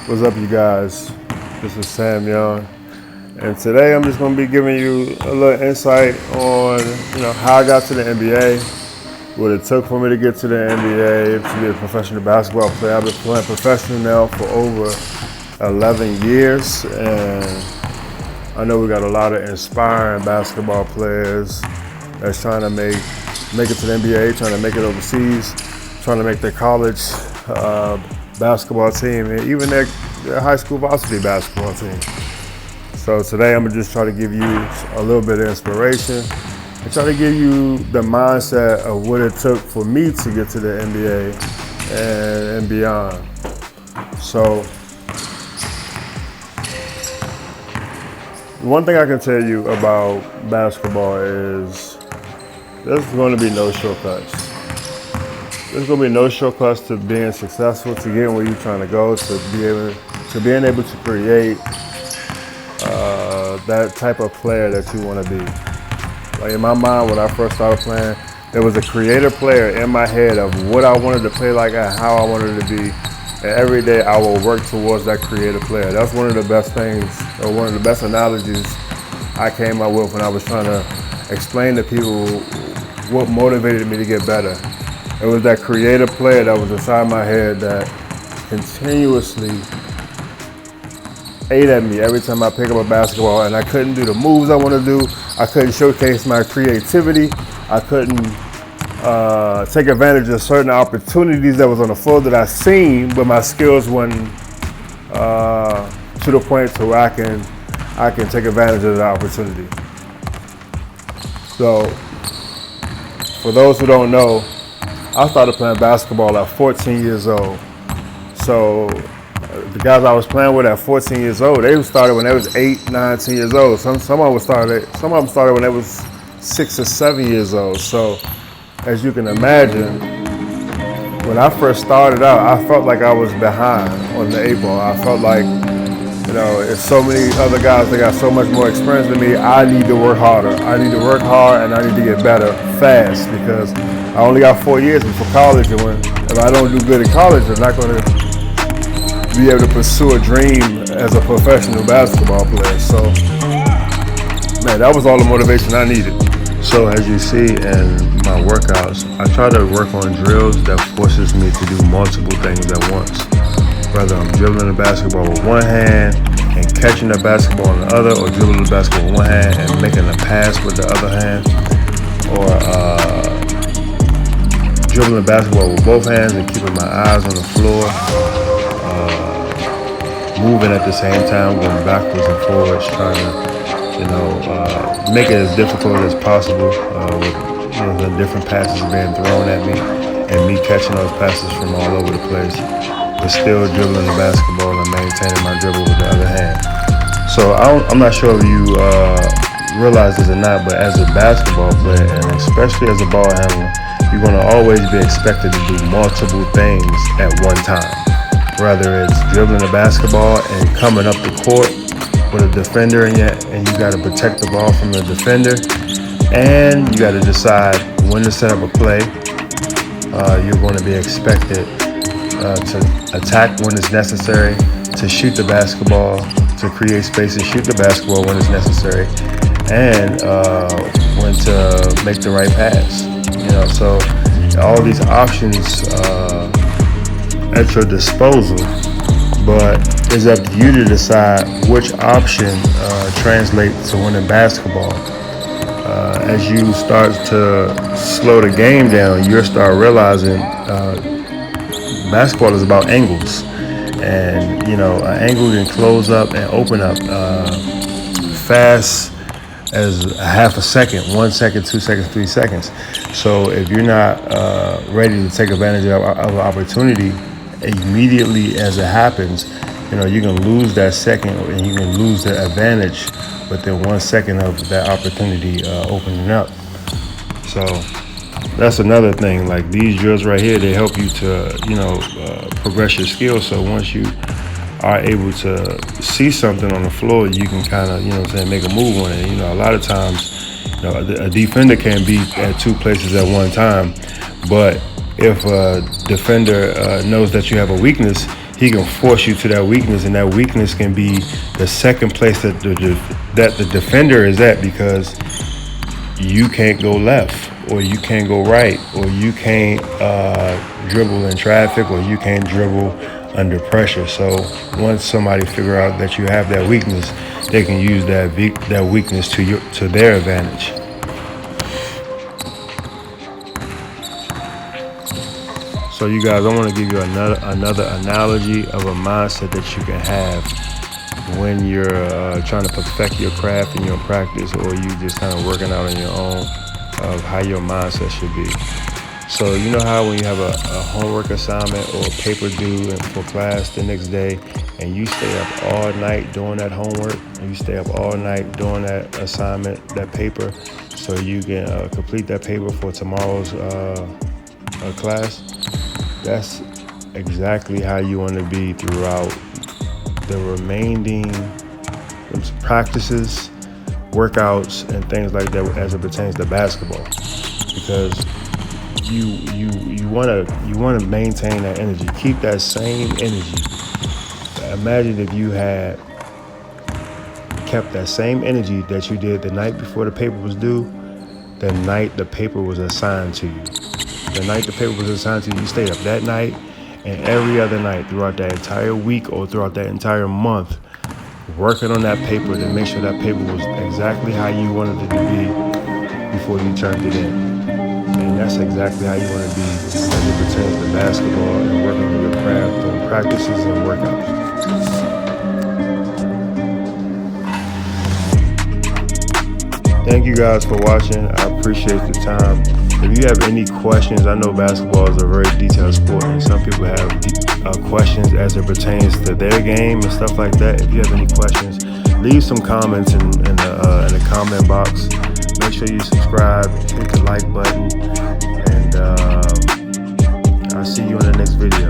What's up, you guys? This is Sam Young, and today I'm just going to be giving you a little insight on, how I got to the NBA, what it took for me to get to the NBA, to be a professional basketball player. I've been playing professional now for over 11 years, and I know we got a lot of inspiring basketball players that's trying to make it to the NBA, trying to make it overseas, trying to make their college basketball team, and even their high school varsity basketball team. So today I'm gonna just try to give you a little bit of inspiration and try to give you the mindset of what it took for me to get to the NBA and beyond. So one thing I can tell you about basketball is there's going to be no shortcuts. There's going to be no shortcuts to being successful, to getting where you're trying to go, to being able to create that type of player that you want to be. Like in my mind, when I first started playing, there was a creative player in my head of what I wanted to play like and how I wanted to be. And every day I will work towards that creative player. That's one of the best things, or one of the best analogies I came up with when I was trying to explain to people what motivated me to get better. It was that creative player that was inside my head that continuously ate at me every time I pick up a basketball, and I couldn't do the moves I want to do. I couldn't showcase my creativity. I couldn't take advantage of certain opportunities that was on the floor that I seen, but my skills weren't to the point to where I can take advantage of the opportunity. So, for those who don't know, I started playing basketball at 14 years old. So the guys I was playing with at 14 years old, they started when they was 8, 9, 10 years old. Some of them started when they was 6 or 7 years old. So as you can imagine, when I first started out, I felt like I was behind on the 8 ball. I felt like, if so many other guys that got so much more experience than me, I need to work harder. I need to work hard, and I need to get better fast, because I only got 4 years before college, and if I don't do good in college, I'm not going to be able to pursue a dream as a professional basketball player. So, man, that was all the motivation I needed. So as you see in my workouts, I try to work on drills that forces me to do multiple things at once. Whether I'm dribbling the basketball with one hand and catching the basketball on the other, or dribbling the basketball with one hand and making a pass with the other hand, or dribbling the basketball with both hands and keeping my eyes on the floor, moving at the same time, going backwards and forwards, trying to, make it as difficult as possible with the different passes being thrown at me, and me catching those passes from all over the place, but still dribbling the basketball and maintaining my dribble with the other hand. So I'm not sure if you realize this or not, but as a basketball player, and especially as a ball handler, you're going to always be expected to do multiple things at one time. Whether it's dribbling the basketball and coming up the court with a defender and you got to protect the ball from the defender, and you got to decide when to set up a play. You're going to be expected to attack when it's necessary, to shoot the basketball, to create space and shoot the basketball when it's necessary, and when to make the right pass. So all these options at your disposal, but it's up to you to decide which option translates to winning basketball. As you start to slow the game down, you'll start realizing basketball is about angles, and an angle can close up and open up fast as a half a second, 1 second, 2 seconds, 3 seconds. So if you're not ready to take advantage of an opportunity immediately as it happens, you can lose that second, and you can lose the advantage within 1 second of that opportunity opening up. So that's another thing. Like these drills right here, they help you to, progress your skills. So once you are able to see something on the floor, you can kind of, make a move on it. A lot of times, a defender can be at two places at one time, but if a defender knows that you have a weakness, he can force you to that weakness, and that weakness can be the second place that the defender is at, because you can't go left, or you can't go right, or you can't dribble in traffic, or you can't dribble under pressure. So once somebody figure out that you have that weakness, they can use that weakness to their advantage. So you guys, I want to give you another analogy of a mindset that you can have when you're trying to perfect your craft in your practice, or you just kind of working out on your own, of how your mindset should be. So you know how when you have a homework assignment or a paper due for class the next day, and you stay up all night doing that homework, and you stay up all night doing that assignment, that paper, so you can complete that paper for tomorrow's class? That's exactly how you want to be throughout the remaining practices, workouts, and things like that as it pertains to basketball, because you want to maintain that energy, keep that same energy. Imagine if you had kept that same energy that you did the night before the paper was due, the night the paper was assigned to you. The night the paper was assigned to you, you stayed up that night and every other night throughout that entire week or throughout that entire month, working on that paper to make sure that paper was exactly how you wanted it to be before you turned it in. And that's exactly how you want to be as it pertains to basketball and working on your craft on practices and workouts. Thank you guys for watching. I appreciate the time. If you have any questions, I know basketball is a very detailed sport, and some people have questions as it pertains to their game and stuff like that. If you have any questions, leave some comments in the comment box. Make sure you subscribe, hit the like button, and I'll see you in the next video.